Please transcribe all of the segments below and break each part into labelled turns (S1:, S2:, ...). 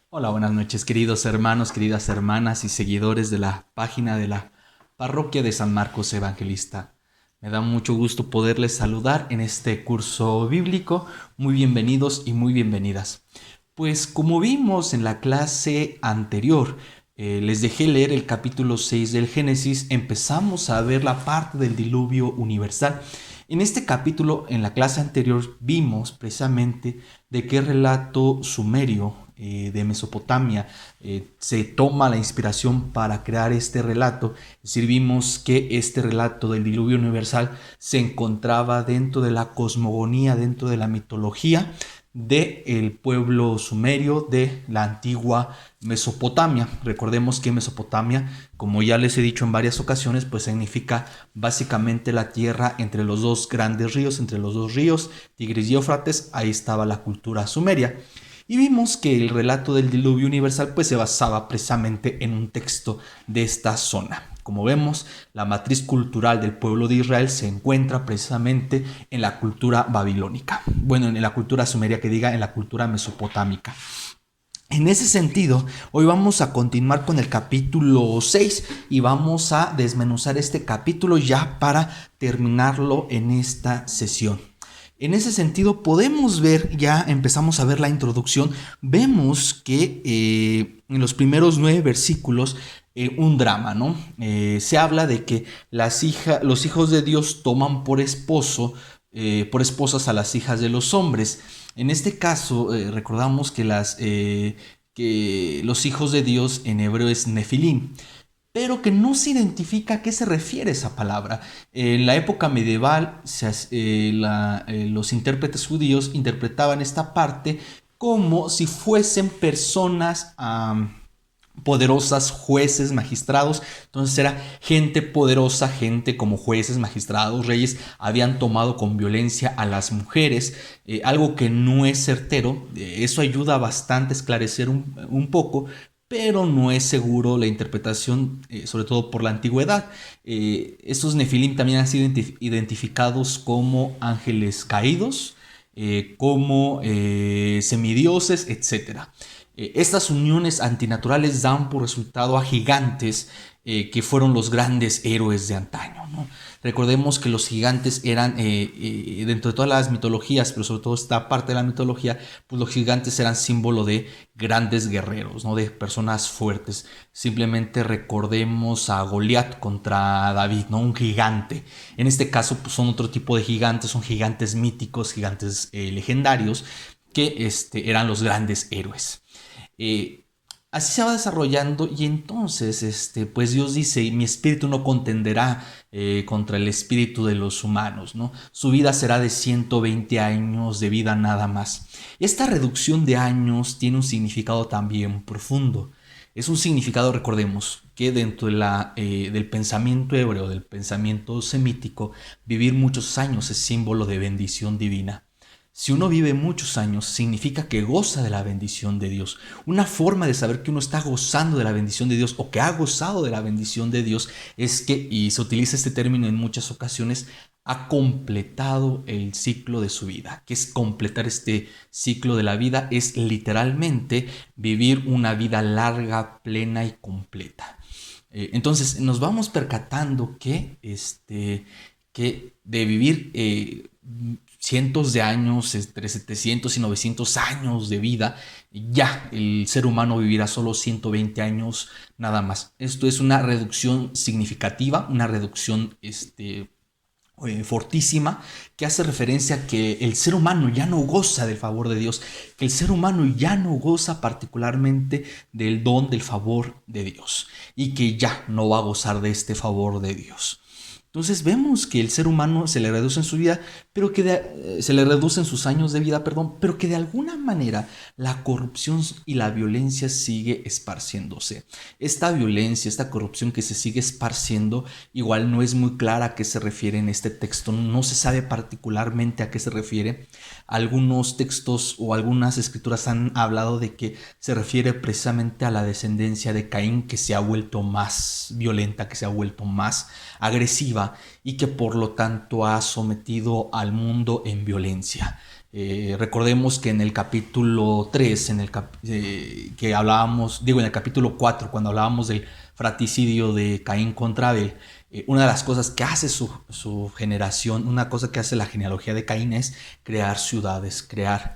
S1: Hola, buenas noches, queridos hermanos, queridas hermanas y seguidores de la página de la Parroquia de San Marcos Evangelista. Me da mucho gusto poderles saludar en este curso bíblico. Muy bienvenidos y muy bienvenidas. Pues como vimos en la clase anterior, les dejé leer el capítulo 6 del Génesis. Empezamos a ver la parte del diluvio universal. En este capítulo, en la clase anterior, vimos precisamente de qué relato sumerio de Mesopotamia se toma la inspiración para crear este relato. Es decir, vimos que este relato del diluvio universal se encontraba dentro de la cosmogonía, dentro de la mitología del pueblo sumerio de la antigua Mesopotamia. Recordemos que Mesopotamia, como ya les he dicho en varias ocasiones, pues significa básicamente la tierra entre los dos grandes ríos, entre los dos ríos, Tigris y Éufrates. Ahí estaba la cultura sumeria. Y vimos que el relato del diluvio universal pues se basaba precisamente en un texto de esta zona. Como vemos, la matriz cultural del pueblo de Israel se encuentra precisamente en la cultura babilónica. Bueno, en la cultura sumeria, que diga, en la cultura mesopotámica. En ese sentido, hoy vamos a continuar con el capítulo 6 y vamos a desmenuzar este capítulo ya para terminarlo en esta sesión. En ese sentido, podemos ver, ya empezamos a ver la introducción, vemos que en los primeros 9 versículos un drama, ¿no? Se habla de que los hijos de Dios toman por por esposas a las hijas de los hombres. En este caso, recordamos que los hijos de Dios en hebreo es Nefilim, pero que no se identifica a qué se refiere esa palabra. En la época medieval, los intérpretes judíos interpretaban esta parte como si fuesen personas poderosas, jueces, magistrados. Entonces era gente poderosa, gente como jueces, magistrados, reyes, habían tomado con violencia a las mujeres, algo que no es certero. Eso ayuda bastante a esclarecer un poco, pero no es seguro la interpretación, sobre todo por la antigüedad. Estos nefilim también han sido identificados como ángeles caídos, como semidioses, etcétera. Estas uniones antinaturales dan por resultado a gigantes que fueron los grandes héroes de antaño, ¿no? Recordemos que los gigantes eran, dentro de todas las mitologías, pero sobre todo esta parte de la mitología, pues los gigantes eran símbolo de grandes guerreros, ¿no? De personas fuertes. Simplemente recordemos a Goliat contra David, ¿no? Un gigante. En este caso, pues son otro tipo de gigantes, son gigantes míticos, gigantes legendarios, que eran los grandes héroes. Eh, Así se va desarrollando y entonces pues Dios dice: mi espíritu no contenderá contra el espíritu de los humanos, ¿no? Su vida será de 120 años de vida nada más. Esta reducción de años tiene un significado también profundo. Es un significado, recordemos, que dentro del pensamiento hebreo, del pensamiento semítico, vivir muchos años es símbolo de bendición divina. Si uno vive muchos años, significa que goza de la bendición de Dios. Una forma de saber que uno está gozando de la bendición de Dios o que ha gozado de la bendición de Dios es que, y se utiliza este término en muchas ocasiones, ha completado el ciclo de su vida. ¿Qué es completar este ciclo de la vida? Es literalmente vivir una vida larga, plena y completa. Entonces nos vamos percatando que de vivir cientos de años, entre 700 y 900 años de vida, ya el ser humano vivirá solo 120 años nada más. Esto es una reducción significativa, una reducción fortísima, que hace referencia a que el ser humano ya no goza del favor de Dios, que el ser humano ya no goza particularmente del don del favor de Dios y que ya no va a gozar de este favor de Dios. Entonces vemos que el ser humano se le reduce en su vida, pero se le reduce en sus años de vida, perdón, pero que de alguna manera la corrupción y la violencia sigue esparciéndose. Esta violencia, esta corrupción que se sigue esparciendo, igual no es muy clara a qué se refiere en este texto, no se sabe particularmente a qué se refiere. Algunos textos o algunas escrituras han hablado de que se refiere precisamente a la descendencia de Caín, que se ha vuelto más violenta, que se ha vuelto más agresiva y que por lo tanto ha sometido a al mundo en violencia. Recordemos que en el capítulo 3, que hablábamos, en el capítulo 4, cuando hablábamos del fratricidio de Caín contra Abel, una de las cosas que hace su generación, una cosa que hace la genealogía de Caín es crear ciudades, crear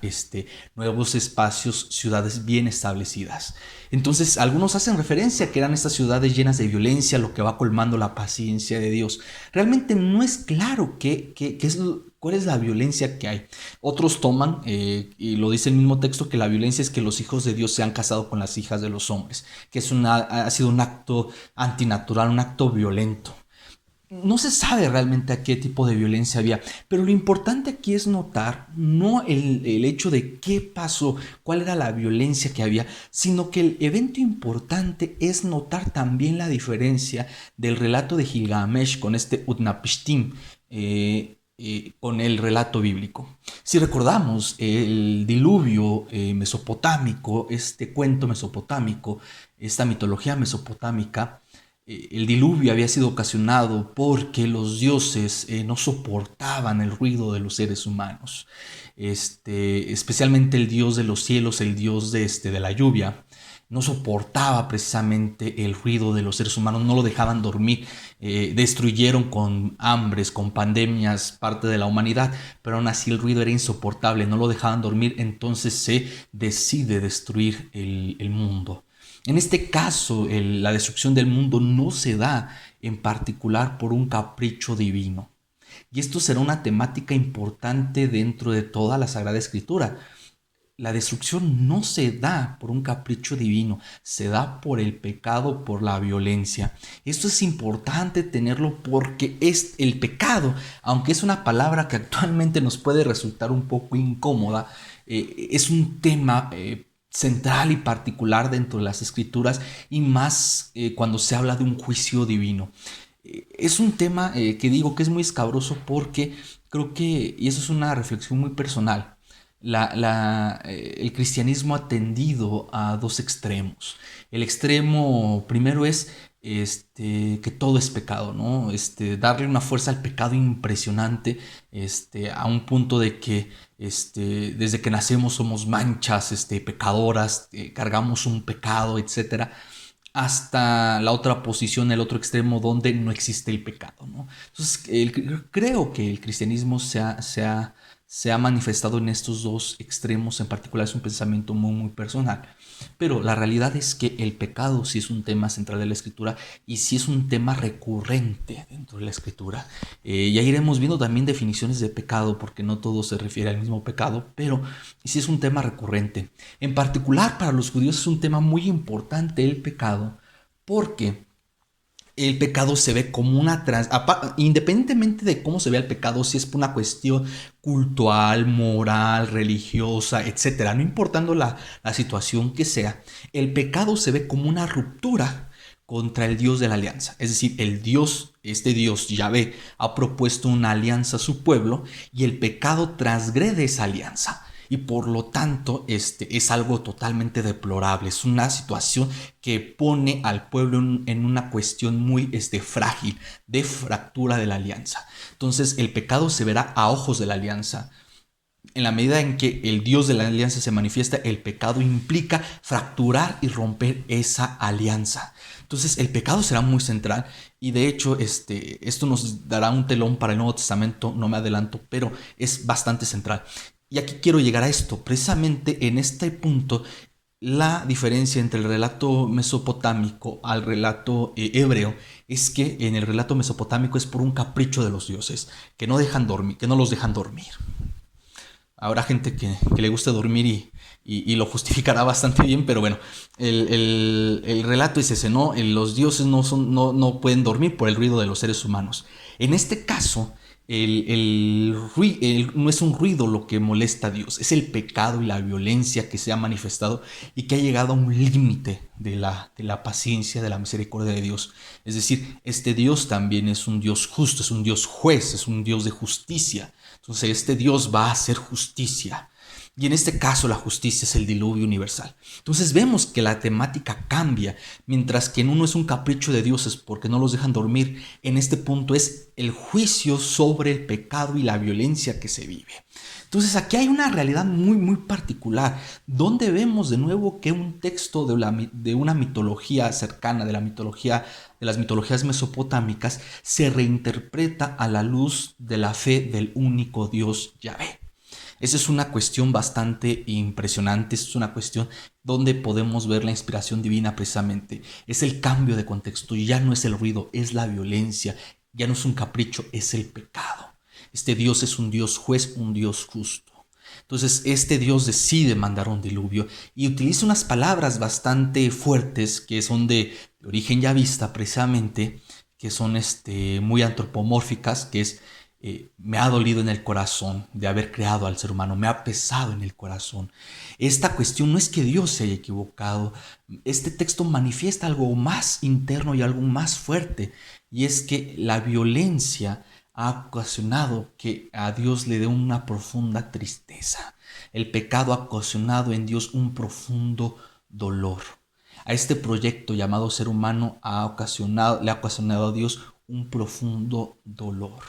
S1: nuevos espacios, ciudades bien establecidas. Entonces, algunos hacen referencia a que eran estas ciudades llenas de violencia, lo que va colmando la paciencia de Dios. Realmente no es claro cuál es la violencia que hay. Otros toman, y lo dice el mismo texto, que la violencia es que los hijos de Dios se han casado con las hijas de los hombres, que ha sido un acto antinatural, un acto violento. No se sabe realmente a qué tipo de violencia había, pero lo importante aquí es notar no el hecho de qué pasó, cuál era la violencia que había, sino que el evento importante es notar también la diferencia del relato de Gilgamesh con Utnapishtim, con el relato bíblico. Si recordamos el diluvio mesopotámico, este cuento mesopotámico, esta mitología mesopotámica, el diluvio había sido ocasionado porque los dioses no soportaban el ruido de los seres humanos. Especialmente el dios de los cielos, el dios de la lluvia, no soportaba precisamente el ruido de los seres humanos, no lo dejaban dormir, destruyeron con hambres, con pandemias parte de la humanidad, pero aún así el ruido era insoportable, no lo dejaban dormir, entonces se decide destruir el mundo. En este caso, la destrucción del mundo no se da en particular por un capricho divino. Y esto será una temática importante dentro de toda la Sagrada Escritura. La destrucción no se da por un capricho divino, se da por el pecado, por la violencia. Esto es importante tenerlo porque es el pecado, aunque es una palabra que actualmente nos puede resultar un poco incómoda, es un tema central y particular dentro de las Escrituras, y más cuando se habla de un juicio divino. Es un tema que digo que es muy escabroso porque creo que, y eso es una reflexión muy personal, el cristianismo ha tendido a dos extremos. El extremo primero es que todo es pecado, ¿no? Darle una fuerza al pecado impresionante, a un punto de que desde que nacemos somos manchas pecadoras, cargamos un pecado, etcétera, hasta la otra posición, el otro extremo donde no existe el pecado, ¿no? Entonces, creo que el cristianismo se ha manifestado en estos dos extremos. En particular es un pensamiento muy, muy personal. Pero la realidad es que el pecado sí es un tema central de la Escritura y sí es un tema recurrente dentro de la Escritura. Ya iremos viendo también definiciones de pecado, porque no todo se refiere al mismo pecado, pero sí es un tema recurrente. En particular para los judíos es un tema muy importante el pecado, porque el pecado se ve como independientemente de cómo se vea el pecado, si es por una cuestión cultural, moral, religiosa, etcétera, no importando la situación que sea, el pecado se ve como una ruptura contra el Dios de la alianza. Es decir, este Dios Yahvé ha propuesto una alianza a su pueblo y el pecado transgrede esa alianza. Y por lo tanto, es algo totalmente deplorable. Es una situación que pone al pueblo en una cuestión muy frágil, de fractura de la alianza. Entonces, el pecado se verá a ojos de la alianza. En la medida en que el Dios de la alianza se manifiesta, el pecado implica fracturar y romper esa alianza. Entonces, el pecado será muy central. Y de hecho, esto nos dará un telón para el Nuevo Testamento. No me adelanto, pero es bastante central. Y aquí quiero llegar a esto, precisamente en este punto, la diferencia entre el relato mesopotámico al relato hebreo es que en el relato mesopotámico es por un capricho de los dioses, que no los dejan dormir. Habrá gente que le guste dormir y lo justificará bastante bien, pero bueno, el relato es ese, ¿no? Los dioses no pueden dormir por el ruido de los seres humanos. En este caso, no es un ruido lo que molesta a Dios, es el pecado y la violencia que se ha manifestado y que ha llegado a un límite de la paciencia, de la misericordia de Dios. Es decir, este Dios también es un Dios justo, es un Dios juez, es un Dios de justicia. Entonces este Dios va a hacer justicia. Y en este caso la justicia es el diluvio universal. Entonces vemos que la temática cambia, mientras que en uno es un capricho de dioses porque no los dejan dormir, en este punto es el juicio sobre el pecado y la violencia que se vive. Entonces aquí hay una realidad muy particular, donde vemos de nuevo que un texto de una mitología cercana, de las mitologías mesopotámicas, se reinterpreta a la luz de la fe del único Dios Yahvé. Esa es una cuestión bastante impresionante, es una cuestión donde podemos ver la inspiración divina precisamente. Es el cambio de contexto, ya no es el ruido, es la violencia, ya no es un capricho, es el pecado. Este Dios es un Dios juez, un Dios justo. Entonces este Dios decide mandar un diluvio y utiliza unas palabras bastante fuertes que son de origen yavista precisamente, que son muy antropomórficas, que es me ha dolido en el corazón de haber creado al ser humano, me ha pesado en el corazón. Esta cuestión no es que Dios se haya equivocado, este texto manifiesta algo más interno y algo más fuerte, y es que la violencia ha ocasionado que a Dios le dé una profunda tristeza. El pecado ha ocasionado en Dios un profundo dolor. A este proyecto llamado ser humano le ha ocasionado a Dios un profundo dolor.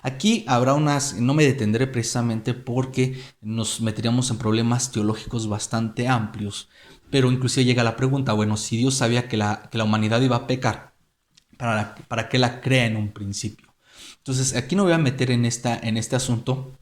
S1: Aquí habrá no me detendré precisamente porque nos meteríamos en problemas teológicos bastante amplios, pero inclusive llega la pregunta, bueno, si Dios sabía que la humanidad iba a pecar, ¿para qué la crea en un principio? Entonces aquí no voy a meter en este asunto,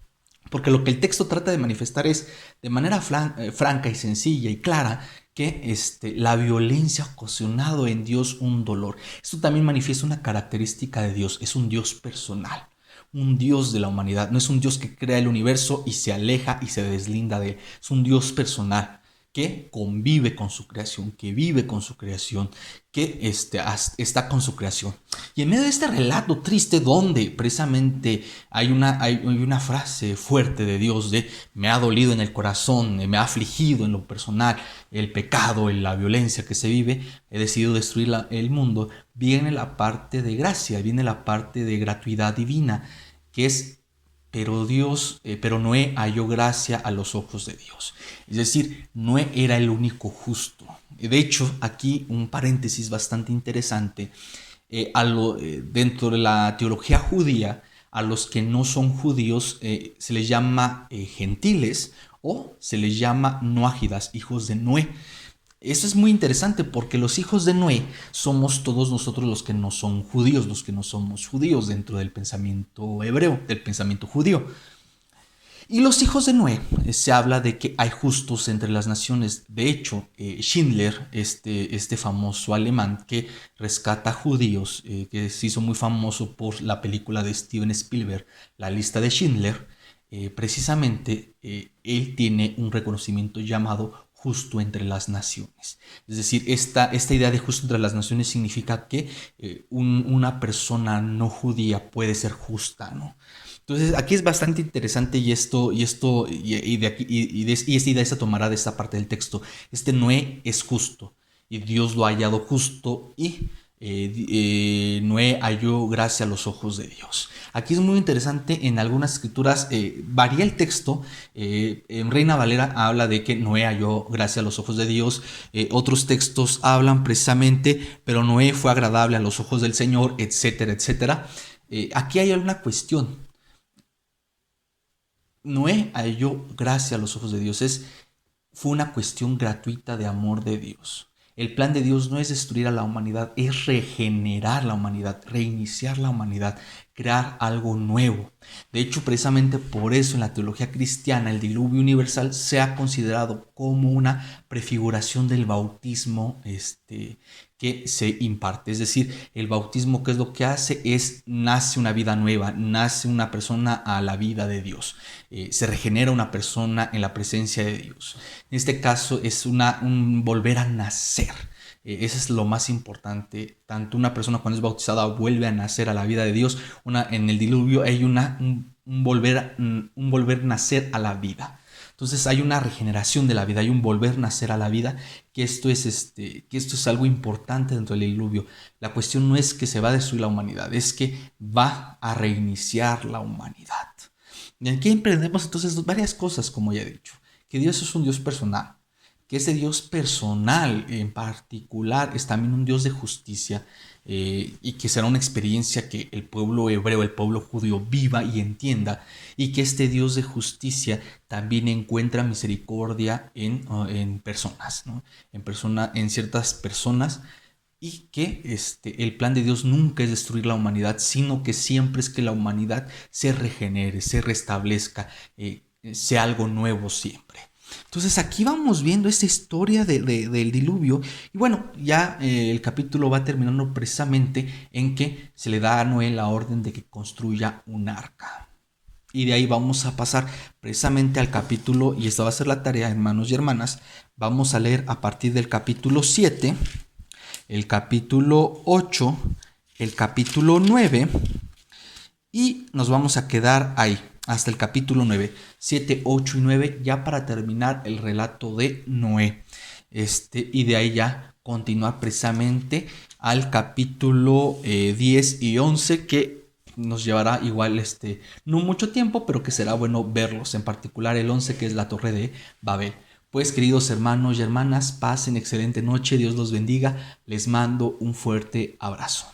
S1: porque lo que el texto trata de manifestar es de manera franca y sencilla y clara que la violencia ha ocasionado en Dios un dolor. Esto también manifiesta una característica de Dios, es un Dios personal, un Dios de la humanidad, no es un Dios que crea el universo y se aleja y se deslinda de él, es un Dios personal que convive con su creación, que vive con su creación, que está con su creación. Y en medio de este relato triste donde precisamente hay una frase fuerte de Dios de me ha dolido en el corazón, me ha afligido en lo personal, el pecado, la violencia que se vive, he decidido destruir el mundo, viene la parte de gracia, viene la parte de gratuidad divina, que es pero Noé halló gracia a los ojos de Dios. Es decir, Noé era el único justo. De hecho, aquí un paréntesis bastante interesante. Dentro de la teología judía, a los que no son judíos se les llama gentiles o se les llama noágidas, hijos de Noé. Esto es muy interesante porque los hijos de Noé somos todos nosotros los que no son judíos, los que no somos judíos dentro del pensamiento hebreo, del pensamiento judío. Y los hijos de Noé, se habla de que hay justos entre las naciones. De hecho, Schindler, este famoso alemán que rescata judíos, que se hizo muy famoso por la película de Steven Spielberg, La lista de Schindler, precisamente él tiene un reconocimiento llamado justo entre las naciones. Es decir, esta idea de justo entre las naciones significa que una persona no judía puede ser justa, ¿no? Entonces aquí es bastante interesante y esta idea se tomará de esta parte del texto. Noé es justo y Dios lo ha hallado justo y Noé halló gracia a los ojos de Dios. Aquí es muy interesante, en algunas escrituras varía el texto. En Reina Valera habla de que Noé halló gracia a los ojos de Dios. Otros textos hablan precisamente, pero Noé fue agradable a los ojos del Señor, etcétera, etcétera. Aquí hay alguna cuestión. Noé halló gracia a los ojos de Dios. Fue una cuestión gratuita de amor de Dios. El plan de Dios no es destruir a la humanidad, es regenerar la humanidad, reiniciar la humanidad, crear algo nuevo. De hecho, precisamente por eso en la teología cristiana el diluvio universal se ha considerado como una prefiguración del bautismo que se imparte. Es decir, el bautismo, ¿qué es lo que hace? Nace una vida nueva, nace una persona a la vida de Dios. Se regenera una persona en la presencia de Dios. En este caso es un volver a nacer. Eso es lo más importante. Tanto una persona cuando es bautizada vuelve a nacer a la vida de Dios. En el diluvio hay un volver a nacer a la vida. Entonces hay una regeneración de la vida, hay un volver a nacer a la vida, que esto es algo importante dentro del diluvio. La cuestión no es que se va a destruir la humanidad, es que va a reiniciar la humanidad. Y aquí emprendemos entonces varias cosas, como ya he dicho. que Dios es un Dios personal, que ese Dios personal en particular es también un Dios de justicia, y que será una experiencia que el pueblo hebreo, el pueblo judío viva y entienda, y que este Dios de justicia también encuentra misericordia en personas, ¿no? En ciertas personas, y que el plan de Dios nunca es destruir la humanidad, sino que siempre es que la humanidad se regenere, se restablezca, sea algo nuevo siempre. Entonces aquí vamos viendo esta historia del diluvio, y bueno, ya el capítulo va terminando precisamente en que se le da a Noé la orden de que construya un arca. Y de ahí vamos a pasar precisamente al capítulo, y esta va a ser la tarea, hermanos y hermanas. Vamos a leer a partir del capítulo 7, el capítulo 8, el capítulo 9, y nos vamos a quedar ahí, hasta el capítulo 9, 7, 8 y 9, ya para terminar el relato de Noé. Y de ahí ya continuar precisamente al capítulo 10 y 11, que nos llevará igual no mucho tiempo, pero que será bueno verlos, en particular el 11, que es la Torre de Babel. Pues queridos hermanos y hermanas, pasen excelente noche, Dios los bendiga, les mando un fuerte abrazo.